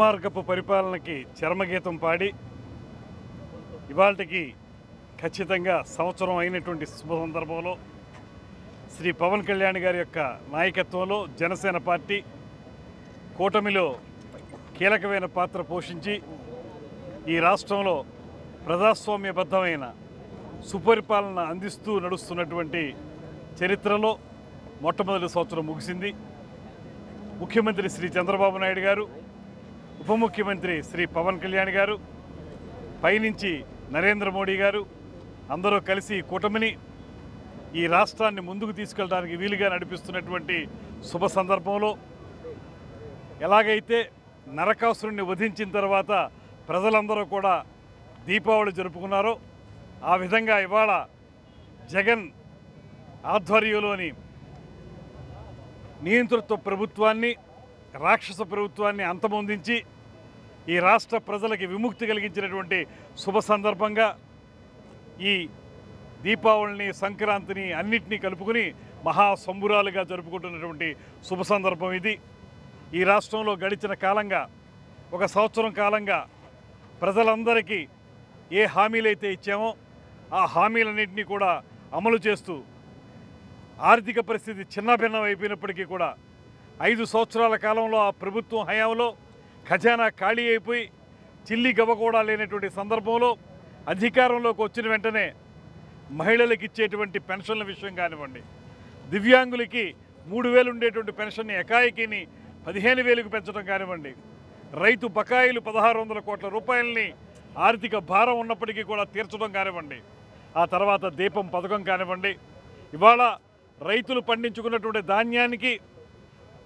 దుర్మార్గపు పరిపాలనకి చరమగీతం పాడి ఇవాళకి ఖచ్చితంగా సంవత్సరం అయినటువంటి శుభ సందర్భంలో శ్రీ పవన్ కళ్యాణ్ గారి యొక్క నాయకత్వంలో జనసేన పార్టీ కూటమిలో కీలకమైన పాత్ర పోషించి ఈ రాష్ట్రంలో ప్రజాస్వామ్యబద్ధమైన సుపరిపాలన అందిస్తూ నడుస్తున్నటువంటి చరిత్రలో మొట్టమొదటి సంవత్సరం ముగిసింది. ముఖ్యమంత్రి శ్రీ చంద్రబాబు నాయుడు గారు, ఉప ముఖ్యమంత్రి శ్రీ పవన్ కళ్యాణ్ గారు, పైనుంచి నరేంద్ర మోడీ గారు అందరూ కలిసి కూటమిని ఈ రాష్ట్రాన్ని ముందుకు తీసుకెళ్ళడానికి వీలుగా నడిపిస్తున్నటువంటి శుభ సందర్భంలో ఎలాగైతే నరకాసురుణ్ణి వధించిన తర్వాత ప్రజలందరూ కూడా దీపావళి జరుపుకున్నారో ఆ విధంగా ఇవాళ జగన్ ఆధ్వర్యంలోని నియంతృత్వ ప్రభుత్వాన్ని, రాక్షస ప్రభుత్వాన్ని అంతమొందించి ఈ రాష్ట్ర ప్రజలకి విముక్తి కలిగించినటువంటి శుభ సందర్భంగా ఈ దీపావళిని, సంక్రాంతిని అన్నిటినీ కలుపుకొని మహాసంబురాలుగా జరుపుకుంటున్నటువంటి శుభ సందర్భం ఇది. ఈ రాష్ట్రంలో గడిచిన కాలంగా ఒక సంవత్సరం కాలంగా ప్రజలందరికీ ఏ హామీలైతే ఇచ్చామో ఆ హామీలన్నింటినీ కూడా అమలు చేస్తూ ఆర్థిక పరిస్థితి చిన్నభిన్నం అయిపోయినప్పటికీ కూడా 5 సంవత్సరాల కాలంలో ఆ ప్రభుత్వం హయాంలో ఖజానా ఖాళీ అయిపోయి చిల్లి గవ్వ కూడా లేనటువంటి సందర్భంలో అధికారంలోకి వచ్చిన వెంటనే మహిళలకు ఇచ్చేటువంటి పెన్షన్ల విషయం కానివ్వండి, దివ్యాంగులకి 3,000 ఉండేటువంటి పెన్షన్ని ఎకాయికిని 15,000కు పెంచడం కానివ్వండి, రైతు బకాయిలు 1,600 కోట్ల రూపాయలని ఆర్థిక భారం ఉన్నప్పటికీ కూడా తీర్చడం కానివ్వండి, ఆ తర్వాత దీపం పథకం కానివ్వండి, ఇవాళ రైతులు పండించుకున్నటువంటి ధాన్యానికి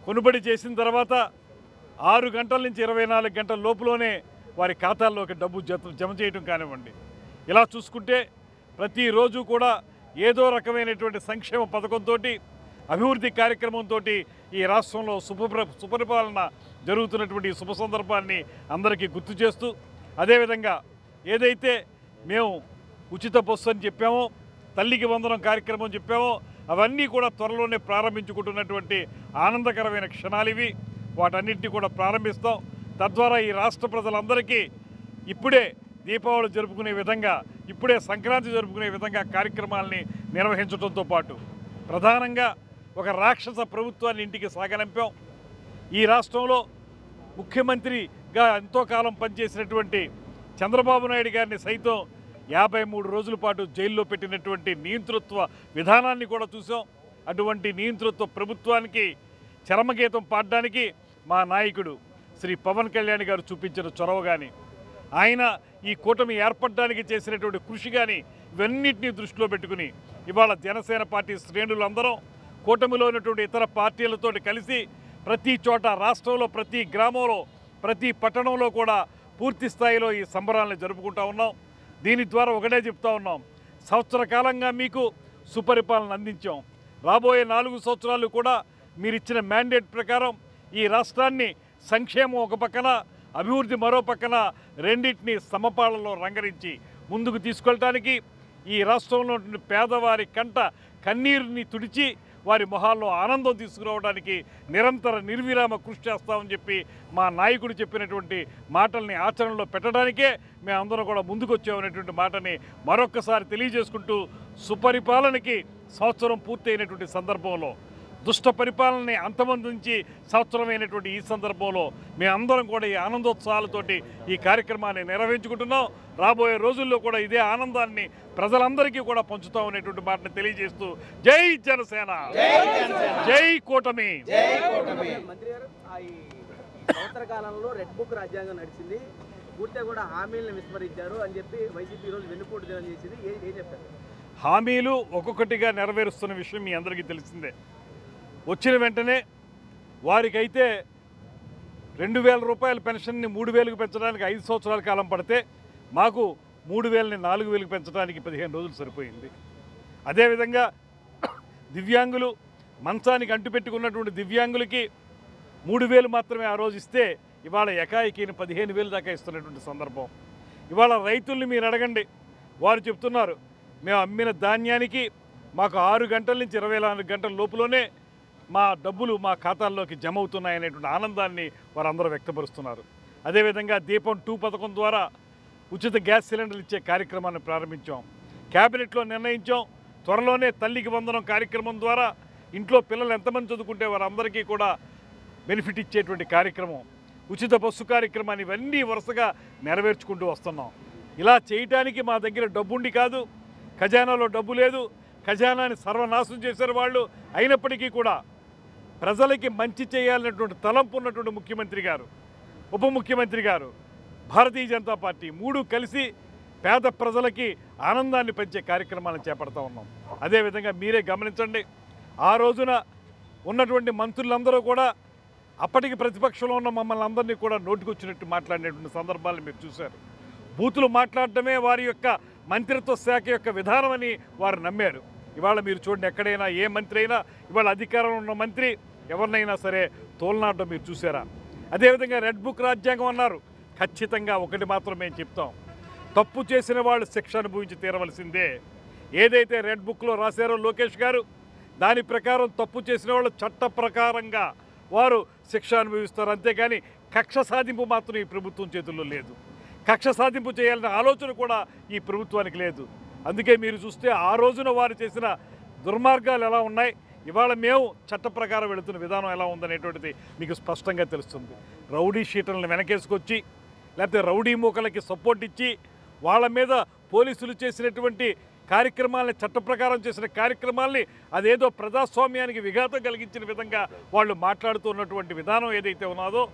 కొనుబడి చేసిన తర్వాత 6 గంటల నుంచి 24 గంటల లోపులోనే వారి ఖాతాల్లోకి డబ్బు జమ చేయడం కానివ్వండి, ఇలా చూసుకుంటే ప్రతిరోజు కూడా ఏదో రకమైనటువంటి సంక్షేమ పథకంతో, అభివృద్ధి కార్యక్రమంతో ఈ రాష్ట్రంలో సుపరిపాలన జరుగుతున్నటువంటి శుభ సందర్భాన్ని అందరికీ గుర్తు చేస్తూ, అదేవిధంగా ఏదైతే మేము ఉచిత బస్సు అని చెప్పామో, తల్లికి వందనం కార్యక్రమం చెప్పామో అవన్నీ కూడా త్వరలోనే ప్రారంభించుకుంటున్నటువంటి ఆనందకరమైన క్షణాలు ఇవి. వాటన్నింటినీ కూడా ప్రారంభిస్తాం. తద్వారా ఈ రాష్ట్ర ప్రజలందరికీ ఇప్పుడే దీపావళి జరుపుకునే విధంగా, ఇప్పుడే సంక్రాంతి జరుపుకునే విధంగా కార్యక్రమాలని నిర్వహించడంతో పాటు ప్రధానంగా ఒక రాక్షస ప్రభుత్వాన్ని ఇంటికి సాగనంపాం. ఈ రాష్ట్రంలో ముఖ్యమంత్రిగా ఎంతో కాలం పనిచేసినటువంటి చంద్రబాబు నాయుడు గారిని సైతం 53 రోజుల పాటు జైల్లో పెట్టినటువంటి నియంతృత్వ విధానాన్ని కూడా చూసాం. అటువంటి నియంతృత్వ ప్రభుత్వానికి చరమగీతం పాడడానికి మా నాయకుడు శ్రీ పవన్ కళ్యాణ్ గారు చూపించిన చొరవ కానీ, ఆయన ఈ కూటమి ఏర్పడడానికి చేసినటువంటి కృషి కానీ, ఇవన్నిటినీ దృష్టిలో పెట్టుకుని ఇవాళ జనసేన పార్టీ శ్రేణులందరం కూటమిలో ఉన్నటువంటి ఇతర పార్టీలతో కలిసి ప్రతి చోట రాష్ట్రంలో ప్రతి గ్రామంలో ప్రతి పట్టణంలో కూడా పూర్తి స్థాయిలో ఈ సంబరాలను జరుపుకుంటూ ఉన్నాం. దీని ద్వారా ఒకటే చెప్తా ఉన్నాం, సంవత్సర కాలంగా మీకు సుపరిపాలన అందించాం. రాబోయే 4 సంవత్సరాలు కూడా మీరు ఇచ్చిన మ్యాండేట్ ప్రకారం ఈ రాష్ట్రాన్ని సంక్షేమం ఒక పక్కన, అభివృద్ధి మరో పక్కన రెండింటినీ సమపాలలో రంగరించి ముందుకు తీసుకెళ్ళటానికి ఈ రాష్ట్రంలో పేదవారి కంట కన్నీరుని తుడిచి వారి మొహాల్లో ఆనందం తీసుకురావడానికి నిరంతర నిర్విరామ కృషి చేస్తామని చెప్పి మా నాయకుడు చెప్పినటువంటి మాటల్ని ఆచరణలో పెట్టడానికే మేమందరం కూడా ముందుకు వచ్చామనేటువంటి మాటని మరొక్కసారి తెలియజేసుకుంటూ, సుపరిపాలనకి సంవత్సరం పూర్తయినటువంటి సందర్భంలో, దుష్ట పరిపాలనని అంతమొందించి సంవత్సరమైనటువంటి ఈ సందర్భంలో మేమందరం కూడా ఈ ఆనందోత్సాహాలతోటి ఈ కార్యక్రమాన్ని నిర్వహించుకుంటున్నాం. రాబోయే రోజుల్లో కూడా ఇదే ఆనందాన్ని ప్రజలందరికీ కూడా పంచుతాం అనేటువంటి మాటను తెలియజేస్తూ జై జనసేన, జై కూటమి. మంత్రి గారు, ఈ సంవత్సర కాలంలో రెడ్ బుక్ రాజ్యాంగం నడిచింది, పూర్తిగా కూడా హామీలను విస్మరించారు అని చెప్పి వైసీపీ ఈరోజు వెన్నుపోటు దినం చేసింది. ఏం చెప్తారు? హామీలు ఒక్కొక్కటిగా నెరవేరుస్తున్న విషయం మీ అందరికీ తెలిసిందే. వచ్చిన వెంటనే వారికైతే 2,000 రూపాయల పెన్షన్ని 3,000కు పెంచడానికి 5 సంవత్సరాల కాలం పడితే మాకు 3,000ని 4,000కు పెంచడానికి 15 రోజులు సరిపోయింది. అదేవిధంగా దివ్యాంగులు, మంచానికి అంటుపెట్టుకున్నటువంటి దివ్యాంగులకి 3,000 మాత్రమే ఆ రోజు ఇస్తే ఇవాళ ఎకాయికిని 15,000 దాకా ఇస్తున్నటువంటి సందర్భం. ఇవాళ రైతుల్ని మీరు అడగండి, వారు చెప్తున్నారు మేము అమ్మిన ధాన్యానికి మాకు 6 గంటల నుంచి 24 గంటల లోపులోనే మా డబ్బులు మా ఖాతాల్లోకి జమ అవుతున్నాయనేటువంటి ఆనందాన్ని వారందరూ వ్యక్తపరుస్తున్నారు. అదేవిధంగా దీపం 2 పథకం ద్వారా ఉచిత గ్యాస్ సిలిండర్లు ఇచ్చే కార్యక్రమాన్ని ప్రారంభించాం. క్యాబినెట్లో నిర్ణయించాం, త్వరలోనే తల్లికి వందనం కార్యక్రమం ద్వారా ఇంట్లో పిల్లలు ఎంతమంది చదువుకుంటే వారందరికీ కూడా బెనిఫిట్ ఇచ్చేటువంటి కార్యక్రమం, ఉచిత బస్సు కార్యక్రమాన్ని ఇవన్నీ వరుసగా నెరవేర్చుకుంటూ వస్తున్నాం. ఇలా చేయటానికి మా దగ్గర డబ్బుండి కాదు, ఖజానాలో డబ్బు లేదు, ఖజానాని సర్వనాశనం చేశారు వాళ్ళు. అయినప్పటికీ కూడా ప్రజలకి మంచి చేయాలనేటువంటి తలంపు ఉన్నటువంటి ముఖ్యమంత్రి గారు, ఉప ముఖ్యమంత్రి గారు, భారతీయ జనతా పార్టీ 3 కలిసి పేద ప్రజలకి ఆనందాన్ని పెంచే కార్యక్రమాలను చేపడతా ఉన్నాం. అదేవిధంగా మీరే గమనించండి, ఆ రోజున ఉన్నటువంటి మంత్రులందరూ కూడా అప్పటికి ప్రతిపక్షంలో ఉన్న మమ్మల్ని అందరినీ కూడా నోటికొచ్చినట్టు మాట్లాడినటువంటి సందర్భాలను మీరు చూశారు. బూతులు మాట్లాడటమే వారి యొక్క మంత్రిత్వ శాఖ యొక్క విధానమని వారు నమ్మారు. ఇవాళ మీరు చూడండి, ఎక్కడైనా ఏ మంత్రి అయినా ఇవాళ అధికారంలో ఉన్న మంత్రి ఎవరినైనా సరే తోలనాడడం మీరు చూసారా? అదేవిధంగా రెడ్ బుక్ రాజ్యాంగం అన్నారు. ఖచ్చితంగా ఒకటి మాత్రం మేము చెప్తాం, తప్పు చేసిన వాళ్ళు శిక్ష అనుభవించి తీరవలసిందే. ఏదైతే రెడ్ బుక్లో రాశారో లోకేష్ గారు, దాని ప్రకారం తప్పు చేసిన వాళ్ళు చట్ట ప్రకారంగా వారు శిక్ష అనుభవిస్తారు. అంతేగాని కక్ష సాధింపు మాత్రం ఈ ప్రభుత్వం చేతుల్లో లేదు. కక్ష సాధింపు చేయాలనే ఆలోచన కూడా ఈ ప్రభుత్వానికి లేదు. అందుకే మీరు చూస్తే ఆ రోజున వారు చేసిన దుర్మార్గాలు ఎలా ఉన్నాయి, ఇవాళ మేము చట్ట ప్రకారం వెళుతున్న విధానం ఎలా ఉందనేటువంటిది మీకు స్పష్టంగా తెలుస్తుంది. రౌడీ షీటర్లను వెనకేసుకొచ్చి లేకపోతే రౌడీ మూకలకి సపోర్ట్ ఇచ్చి వాళ్ళ మీద పోలీసులు చేసినటువంటి కార్యక్రమాలని, చట్ట ప్రకారం చేసిన కార్యక్రమాల్ని అదేదో ప్రజాస్వామ్యానికి విఘాతం కలిగించిన విధంగా వాళ్ళు మాట్లాడుతున్నటువంటి విధానం ఏదైతే ఉన్నదో,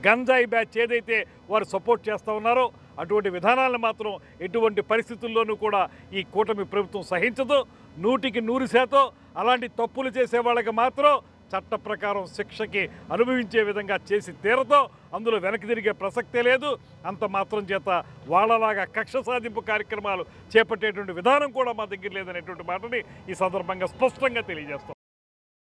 గంజాయి బ్యాచ్ ఏదైతే వారు సపోర్ట్ చేస్తూ ఉన్నారో అటువంటి విధానాలను మాత్రం ఎటువంటి పరిస్థితుల్లోనూ కూడా ఈ కూటమి ప్రభుత్వం సహించదు. 100% అలాంటి తప్పులు చేసే వాళ్ళకి మాత్రం చట్ట ప్రకారం శిక్షకి అనుభవించే విధంగా చేసి తీరతో, అందులో వెనక్కి తిరిగే ప్రసక్తే లేదు. అంత మాత్రం చేత వాళ్ళలాగా కక్ష సాధింపు కార్యక్రమాలు చేపట్టేటువంటి విధానం కూడా మా దగ్గర లేదనేటువంటి మాటని ఈ సందర్భంగా స్పష్టంగా తెలియజేస్తాం.